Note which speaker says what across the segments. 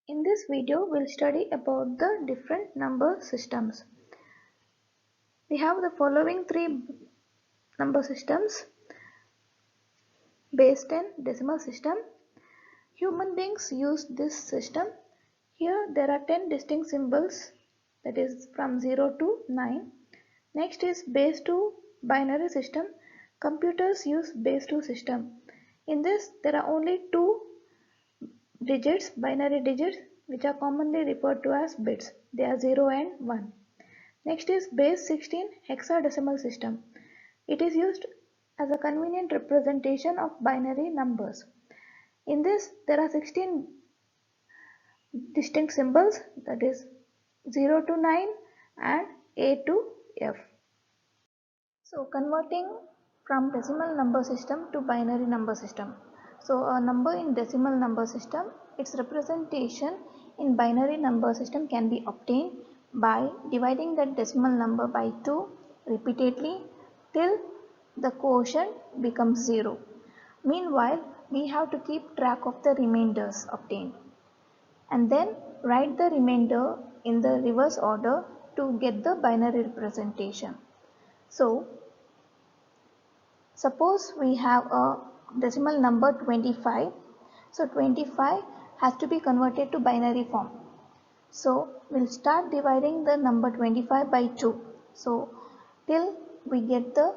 Speaker 1: In this video, we'll study about the different number systems. We have the following three number systems: base 10, decimal system. Human beings use this system. Here there are 10 distinct symbols, that is from 0 to 9. Next is base 2 binary system. Computers use base 2 system. In this there are only two digits, binary digits, which are commonly referred to as bits. They are 0 and 1. Next is base 16 hexadecimal system. It is used as a convenient representation of binary numbers. In this, there are 16 distinct symbols, that is 0 to 9 and A to F. So converting from decimal number system to binary number system. So a number in decimal number system, its representation in binary number system can be obtained by dividing that decimal number by 2 repeatedly till the quotient becomes 0. Meanwhile, we have to keep track of the remainders obtained and then write the remainder in the reverse order to get the binary representation. So suppose we have a decimal number 25. So 25 has to be converted to binary form. So we'll start dividing the number 25 by 2. So till we get the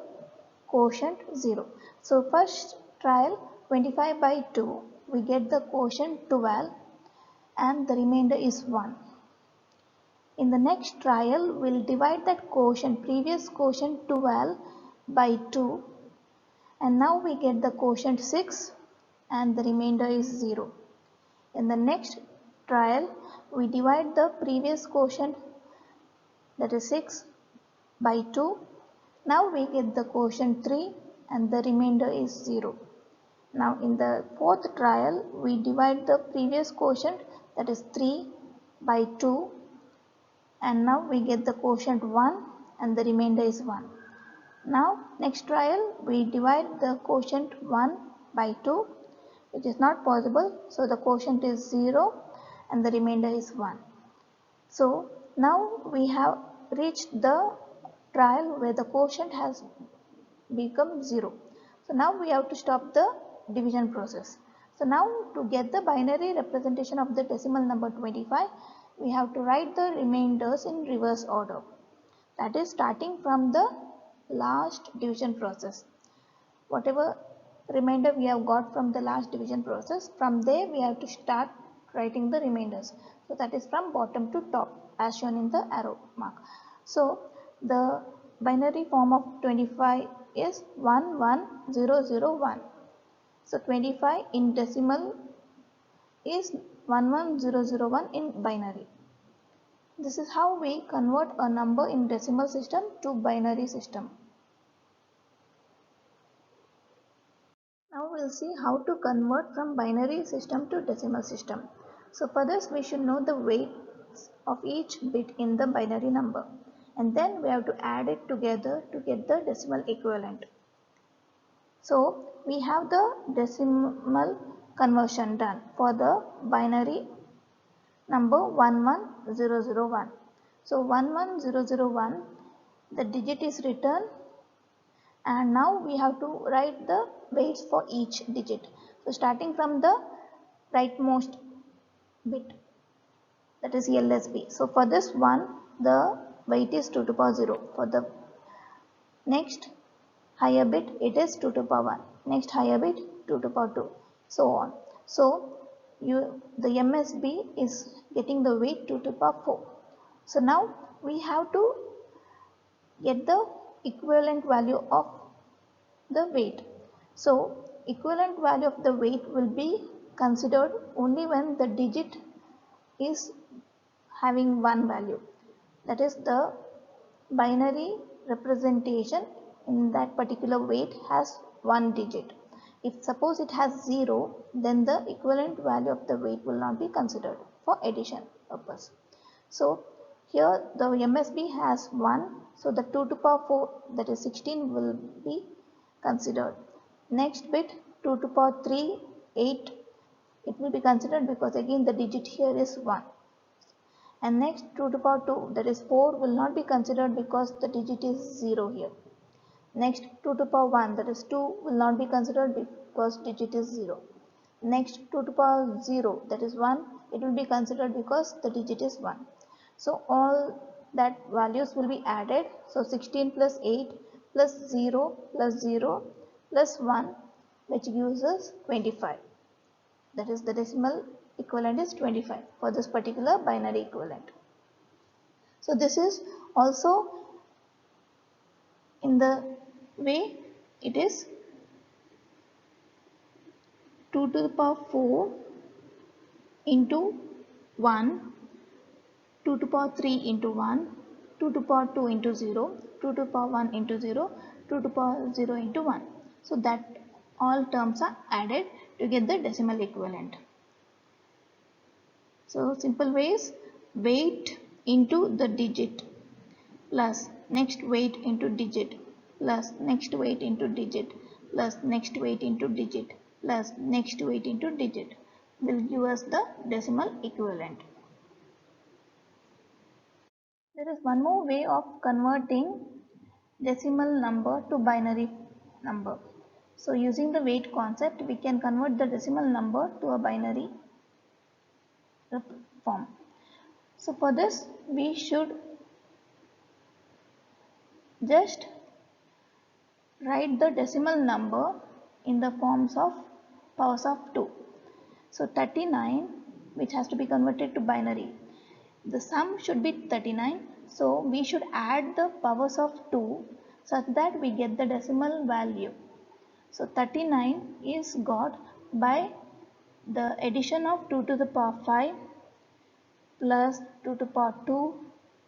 Speaker 1: quotient 0. So first trial 25 by 2, we get the quotient 12 and the remainder is 1. In the next trial, we'll divide that quotient, previous quotient 12 by 2, and now we get the quotient 6 and the remainder is 0. In the next trial, we divide the previous quotient, that is 6, by 2. Now we get the quotient 3 and the remainder is 0. Now in the fourth trial, we divide the previous quotient, that is 3, by 2, and now we get the quotient 1 and the remainder is 1. Now next trial, we divide the quotient 1 by 2, which is not possible, so the quotient is 0 and the remainder is 1. So now we have reached the trial where the quotient has become 0. So now we have to stop the division process. So now to get the binary representation of the decimal number 25, we have to write the remainders in reverse order. That is starting from the last division process. Whatever remainder we have got from the last division process, from there we have to start writing the remainders. So that is from bottom to top as shown in the arrow mark. So the binary form of 25 is 11001. So 25 in decimal is 11001 in binary. This is how we convert a number in decimal system to binary system. Now we'll see how to convert from binary system to decimal system. So for this we should know the weights of each bit in the binary number, and then we have to add it together to get the decimal equivalent. So we have the decimal conversion done for the binary number 11001. So 11001, the digit is written, and now we have to write the weights for each digit. So starting from the rightmost bit, that is LSB. So for this one, the weight is 2 to the power 0. For the next higher bit, it is 2 to the power 1. Next higher bit, 2 to the power 2. So on. So the MSB is getting the weight 2 to the power 4. So now we have to get the equivalent value of the weight. So equivalent value of the weight will be considered only when the digit is having one value. That is, the binary representation in that particular weight has one digit. If suppose it has 0, then the equivalent value of the weight will not be considered for addition purpose. So here the MSB has 1, so the 2 to the power 4, that is 16, will be considered. Next bit 2 to the power 3, 8 it will be considered because again the digit here is 1. And next 2 to the power 2, that is 4, will not be considered because the digit is 0 here. Next 2 to the power 1, that is 2, will not be considered because digit is 0. Next 2 to the power 0, that is 1, it will be considered because the digit is 1. So all that values will be added. So 16 plus 8 plus 0 plus 0 plus 1, which gives us 25. That is the decimal equivalent is 25 for this particular binary equivalent. So this is also in the way it is 2 to the power 4 into 1, 2 to the power 3 into 1, 2 to the power 2 into 0, 2 to the power 1 into 0, 2 to the power 0 into 1. So that all terms are added to get the decimal equivalent. So simple ways: weight into the digit plus next weight into digit plus next weight into digit plus next weight into digit plus next weight into digit will give us the decimal equivalent. There is one more way of converting decimal number to binary number. So using the weight concept, we can convert the decimal number to a binary form. So for this, we should just write the decimal number in the forms of powers of 2. So 39, which has to be converted to binary. The sum should be 39. So we should add the powers of 2 such that we get the decimal value. So 39 is got by the addition of 2 to the power 5 plus 2 to the power 2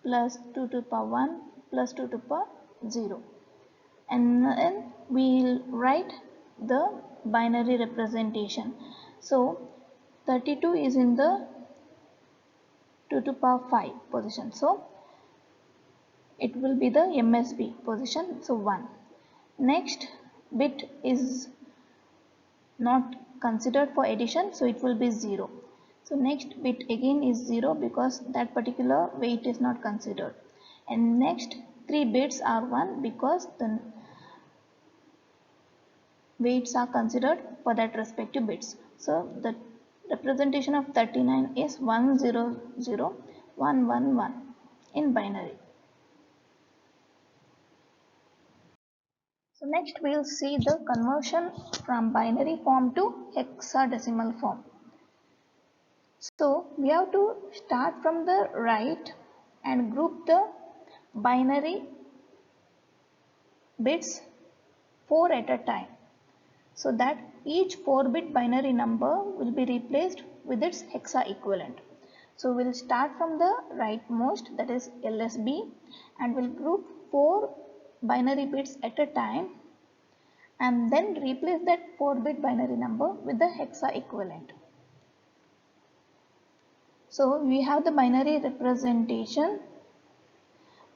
Speaker 1: plus 2 to the power 1 plus 2 to the power 0. And then we'll write the binary representation. So 32 is in the 2 to the power 5 position. So it will be the MSB position. So 1. Next bit is not considered for addition, so it will be 0. So next bit again is 0 because that particular weight is not considered. And next 3 bits are 1 because the weights are considered for that respective bits. So the representation of 39 is 1001111 in binary. So next we will see the conversion from binary form to hexadecimal form. So we have to start from the right and group the binary bits 4 at a time, so that each 4-bit binary number will be replaced with its hexa equivalent. So we'll start from the rightmost, that is LSB, and we'll group 4 binary bits at a time and then replace that 4-bit binary number with the hexa equivalent. So we have the binary representation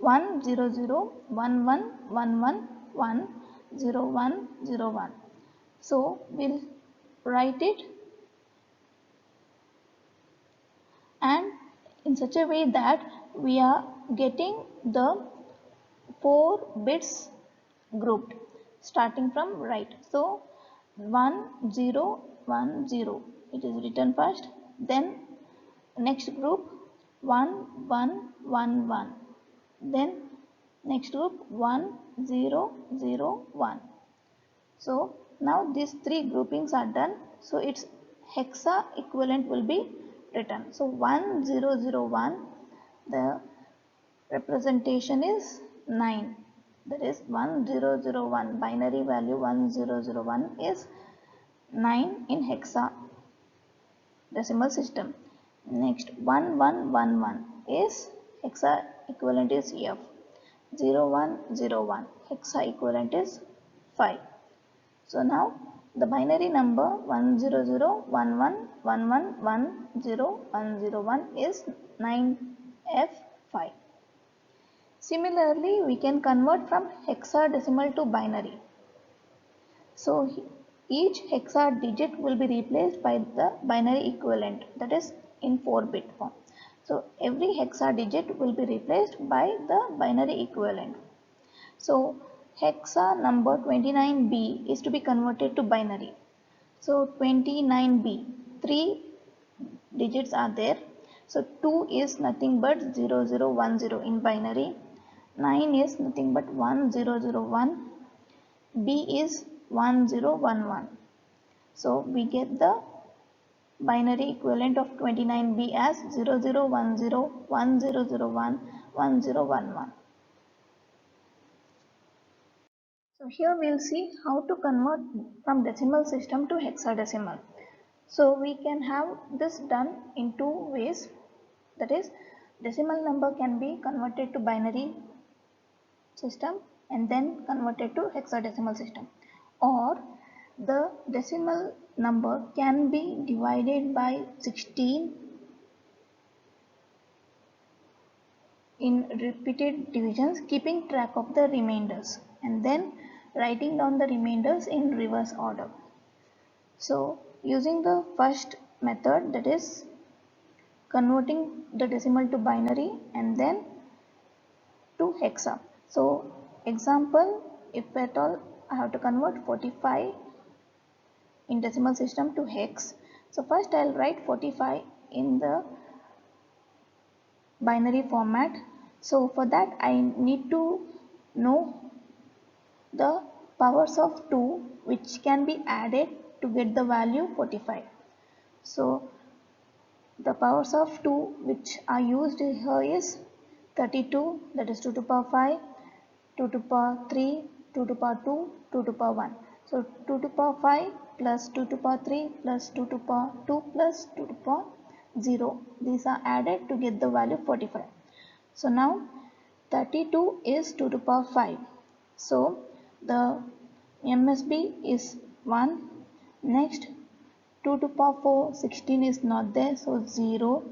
Speaker 1: 1001111100101. So we'll write it and in such a way that we are getting the 4 bits grouped starting from right. So 1010, it is written first, then next group 1111, then next group 1001. So now these 3 groupings are done, so its hexa equivalent will be written. So 1001, the representation is 9, that is 1001, binary value 1001 is 9 in hexa decimal system. Next 1111 is hexa equivalent is F. 0101 hexa equivalent is 5. So now the binary number 10011111001 is 9F5. Similarly, we can convert from hexadecimal to binary. So each hexa digit will be replaced by the binary equivalent, that is in 4-bit form. So every hexa digit will be replaced by the binary equivalent. So hexa number 29B is to be converted to binary. So 29B, 3 digits are there. So 2 is nothing but 0010 in binary, 9 is nothing but 1001, B is 1011. So we get the binary equivalent of 29B as 0010, 1001, 1011. So here we will see how to convert from decimal system to hexadecimal. So we can have this done in two ways, that is decimal number can be converted to binary system and then converted to hexadecimal system, or the decimal number can be divided by 16 in repeated divisions, keeping track of the remainders and then writing down the remainders in reverse order. So using the first method, that is converting the decimal to binary and then to hexa. So example, if at all I have to convert 45 in decimal system to hex. So first I'll write 45 in the binary format. So for that I need to know the powers of 2 which can be added to get the value 45. So the powers of 2 which are used here is 32, that is 2 to the power 5, 2 to the power 3, 2 to the power 2, 2 to the power 1. So 2 to the power 5 plus 2 to the power 3 plus 2 to the power 2 plus 2 to the power 0. These are added to get the value 45. So now 32 is 2 to the power 5. So the MSB is 1. Next 2 to the power 4, 16 is not there, so 0.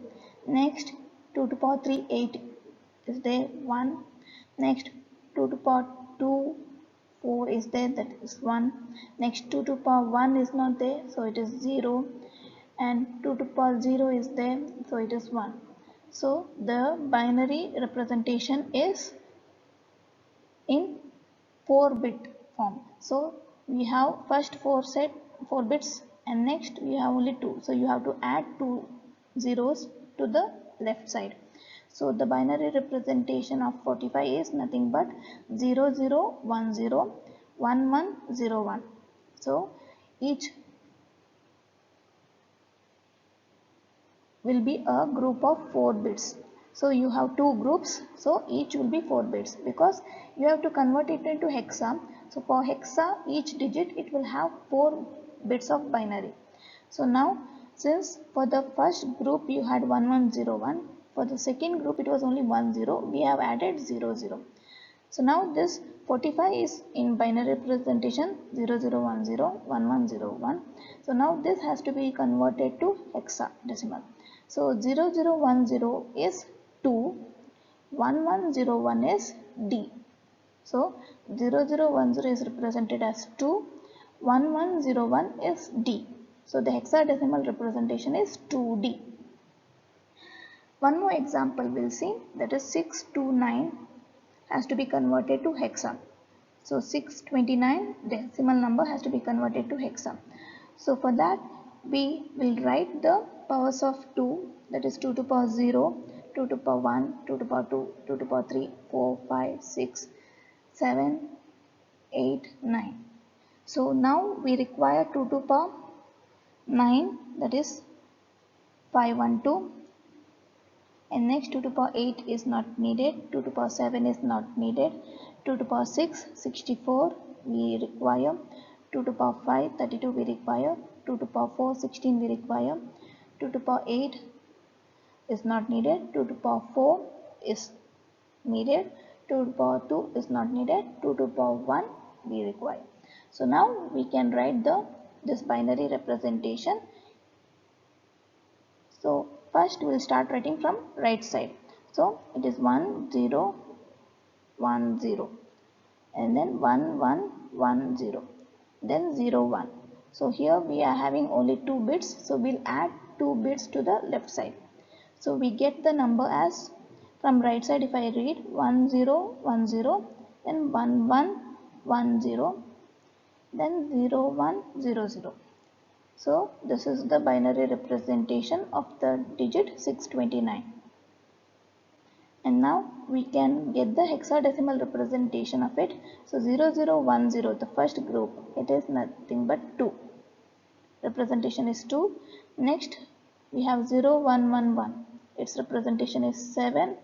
Speaker 1: Next 2 to the power 3, 8 is there, 1. Next 2 to the power 2, 4 is there, that is 1. Next 2 to the power 1 is not there, so it is 0. And 2 to the power 0 is there, so it is 1. So the binary representation is in 4-bit form. So we have first 4 bits and next we have only 2. So you have to add 2 zeros to the left side. So the binary representation of 45 is nothing but 0010, 1101. So each will be a group of 4 bits. So you have two groups, so each will be 4 bits because you have to convert it into hexa. So for hexa, each digit it will have 4 bits of binary. So now since for the first group you had 1101, for the second group it was only 10, we have added 00. So now this 45 is in binary representation 0010, 1101. So now this has to be converted to hexadecimal. So 0010 is 2, 1101 is D. So 0010 is represented as 2, 1101 is D. So the hexadecimal representation is 2D. One more example we'll see, that is 629 has to be converted to hexa. So 629 decimal number has to be converted to hexa. So for that we will write the powers of 2, that is 2 to the power 0, 2 to the power 1, 2 to the power 2, 2 to the power 3, 4, 5, 6, 7, 8, 9. So now we require 2 to the power 9, that is 512, and next 2 to the power 8 is not needed, 2 to the power 7 is not needed, 2 to the power 6, 64 we require, 2 to the power 5, 32 we require, 2 to the power 4, 16 we require, 2 to the power 8 is not needed, 2 to the power 4 is needed, 2 to the power 2 is not needed, 2 to the power 1 we require. So now we can write this binary representation. So first we will start writing from right side. So it is 1 0 1 0 and then 1 1 1 0, then 0 1. So here we are having only 2 bits, so we'll add 2 bits to the left side. So we get the number as, from right side if I read, 1010, then 1110, then 0100. So this is the binary representation of the digit 629. And now we can get the hexadecimal representation of it. So 0010, the first group, it is nothing but 2. Representation is 2. Next we have 0111, its representation is 7.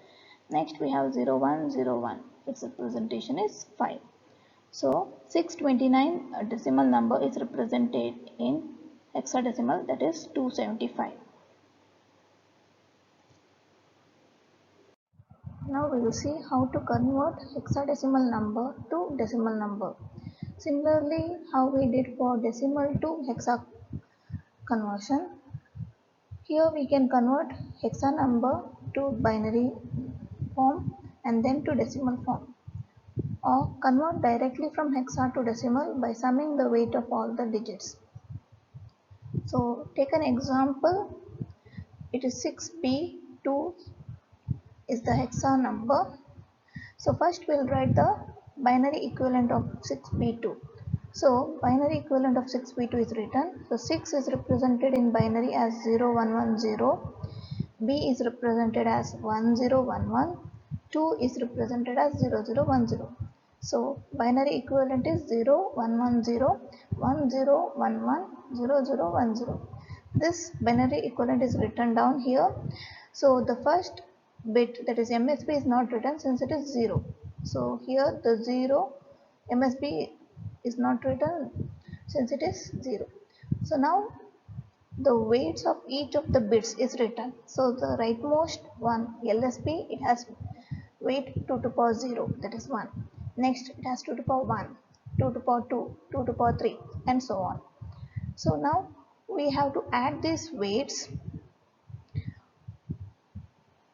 Speaker 1: Next we have 0101, its representation is 5. So 629 decimal number is represented in hexadecimal, that is 275. Now we will see how to convert hexadecimal number to decimal number. Similarly, how we did for decimal to hexa conversion, here we can convert hexa number to binary form and then to decimal form, or convert directly from hexa to decimal by summing the weight of all the digits. So take an example, it is 6B2 is the hexa number. So first we'll write the binary equivalent of 6B2. So binary equivalent of 6B2 is written. So 6 is represented in binary as 0110, B is represented as 1011, 2 is represented as 0010. So binary equivalent is 0110, 1011, 0010. This binary equivalent is written down here. So the first bit, that is MSB, is not written since it is 0. So here the 0 MSB is not written since it is 0. So now the weights of each of the bits is written. So the rightmost one, LSB, it has weight 2 to the power 0, that is 1. Next it has 2 to the power 1, 2 to the power 2, 2 to the power 3, and so on. So now we have to add these weights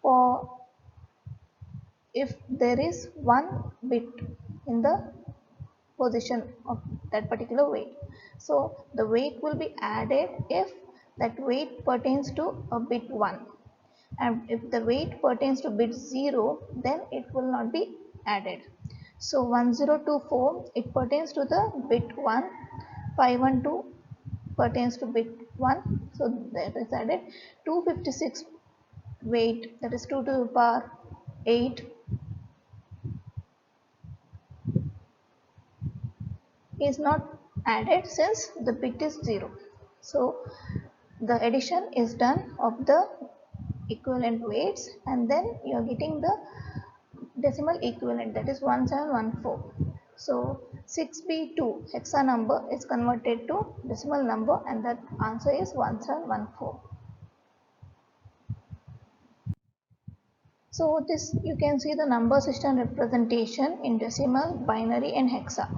Speaker 1: for if there is one bit in the position of that particular weight. So the weight will be added if that weight pertains to a bit 1, and if the weight pertains to bit 0, then it will not be added. So 1024, it pertains to the bit 1, 512 pertains to bit 1, so that is added. 256 weight, that is 2 to the power 8, is not added since the bit is 0. So the addition is done of the equivalent weights, and then you are getting the decimal equivalent, that is 1714. So 6B2 hexa number is converted to decimal number, and that answer is 1714. So this, you can see the number system representation in decimal, binary, and hexa.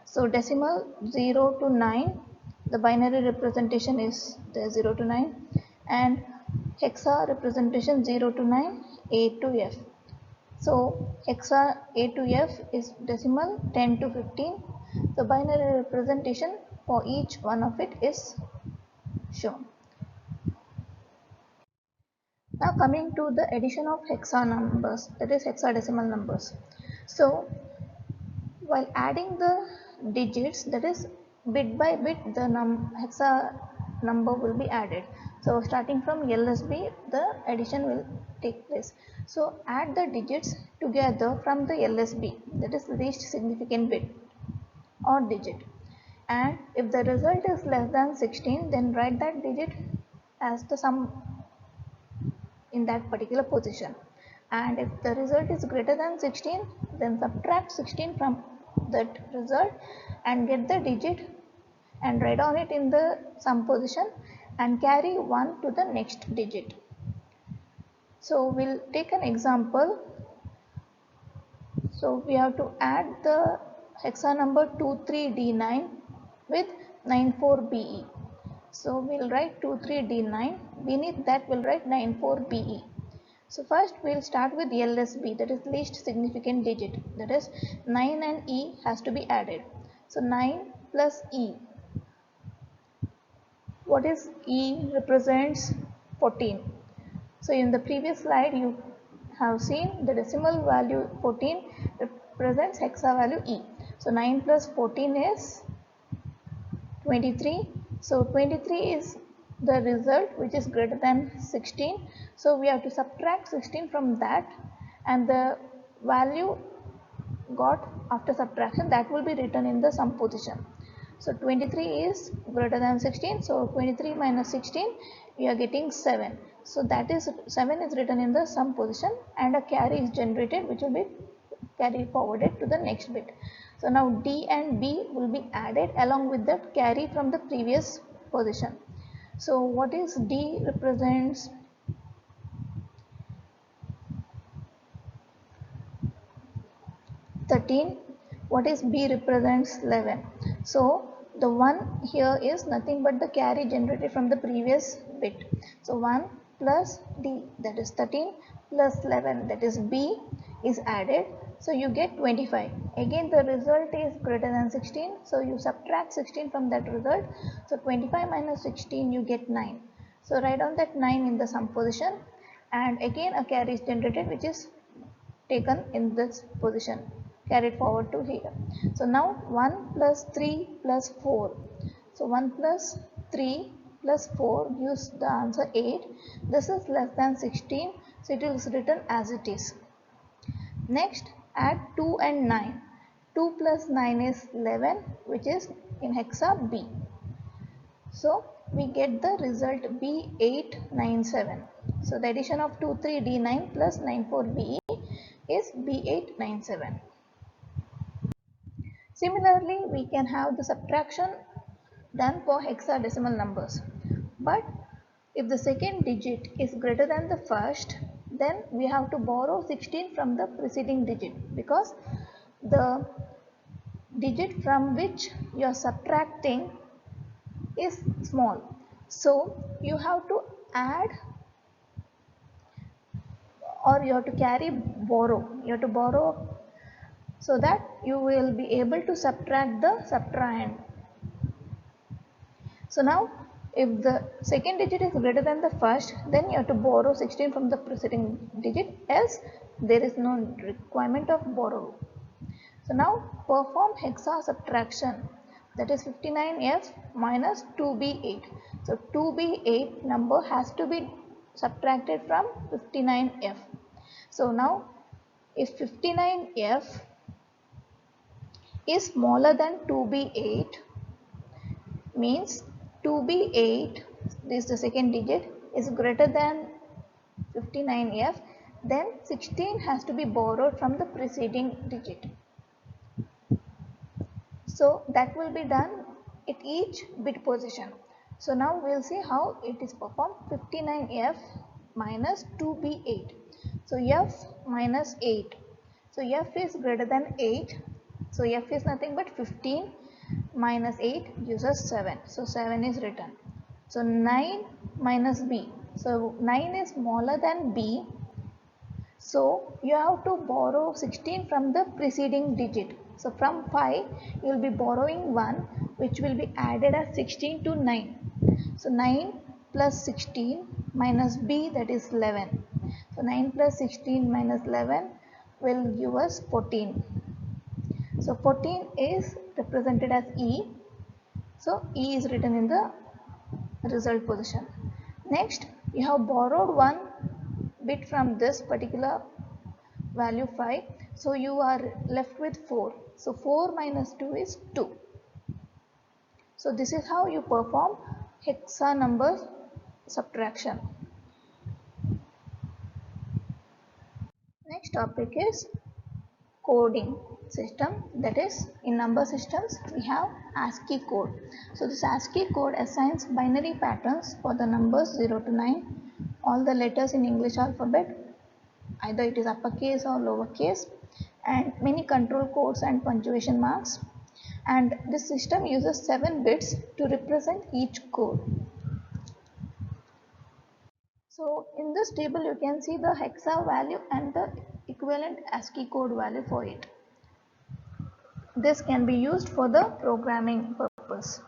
Speaker 1: So decimal 0 to 9, the binary representation is the 0 to 9, and hexa representation 0 to 9, A to F. So hexa A to F is decimal 10 to 15. The binary representation for each one of it is shown. Now coming to the addition of hexa numbers, that is hexadecimal numbers. So while adding the digits, that is bit by bit, the hexa number will be added. So starting from LSB, the addition will take place. So add the digits together from the LSB, that is least significant bit or digit. And if the result is less than 16, then write that digit as the sum in that particular position, and if the result is greater than 16, then subtract 16 from that result and get the digit and write on it in the sum position and carry 1 to the next digit. So we'll take an example. So we have to add the hexa number 23D9 with 94BE. So we'll write 23D9, beneath that we'll write 94BE. So first we'll start with LSB, that is least significant digit, that is 9 and E has to be added. So 9 plus E, what is E represents 14. So in the previous slide you have seen the decimal value 14 represents hexa value E. So 9 plus 14 is 23. So 23 is the result which is greater than 16. So we have to subtract 16 from that, and the value got after subtraction, that will be written in the sum position. So 23 is greater than 16. So 23 minus 16, we are getting 7. So that is 7 is written in the sum position, and a carry is generated which will be carried forwarded to the next bit. So now D and B will be added along with the carry from the previous position. So what is D represents 13, what is B represents 11. So the 1 here is nothing but the carry generated from the previous bit. So 1 plus D, that is 13, plus 11, that is B, is added. So you get 25. Again the result is greater than 16. So you subtract 16 from that result. So 25 minus 16, you get 9. So write down that 9 in the sum position, and again a carry is generated which is taken in this position, carried forward to here. So now 1 plus 3 plus 4. So 1 plus 3 plus 4 gives the answer 8. This is less than 16. So it is written as it is. Next, add 2 and 9. 2 plus 9 is 11, which is in hexa B. So we get the result B897. So the addition of 23D9 plus 94BE is B897. Similarly, we can have the subtraction done for hexadecimal numbers. But if the second digit is greater than the first, then we have to borrow 16 from the preceding digit, because the digit from which you are subtracting is small. So you have to add, or you have to carry borrow. You have to borrow so that you will be able to subtract the subtrahend. So now if the second digit is greater than the first, then you have to borrow 16 from the preceding digit, else there is no requirement of borrow. So now perform hexa subtraction, that is 59F minus 2B8. So 2B8 number has to be subtracted from 59F. So now if 59F is smaller than 2B8, means 2B8, this is the second digit, is greater than 59F, then 16 has to be borrowed from the preceding digit. So that will be done at each bit position. So now we will see how it is performed. 59F minus 2B8. So F minus 8. So F is greater than 8. So F is nothing but 15 minus 8 gives us 7. So 7 is written. So 9 minus B. So 9 is smaller than B. So you have to borrow 16 from the preceding digit. So from 5 you will be borrowing 1, which will be added as 16 to 9. So 9 plus 16 minus B, that is 11. So 9 plus 16 minus 11 will give us 14. So 14 is represented as E. So E is written in the result position. Next, you have borrowed 1 bit from this particular value 5. So you are left with 4. So 4 minus 2 is 2. So this is how you perform hexa number subtraction. Next topic is coding system, that is in number systems we have ASCII code. So this ASCII code assigns binary patterns for the numbers 0 to 9, all the letters in English alphabet, either it is uppercase or lowercase, and many control codes and punctuation marks, and this system uses 7 bits to represent each code. So in this table you can see the hexa value and the equivalent ASCII code value for it. This can be used for the programming purpose.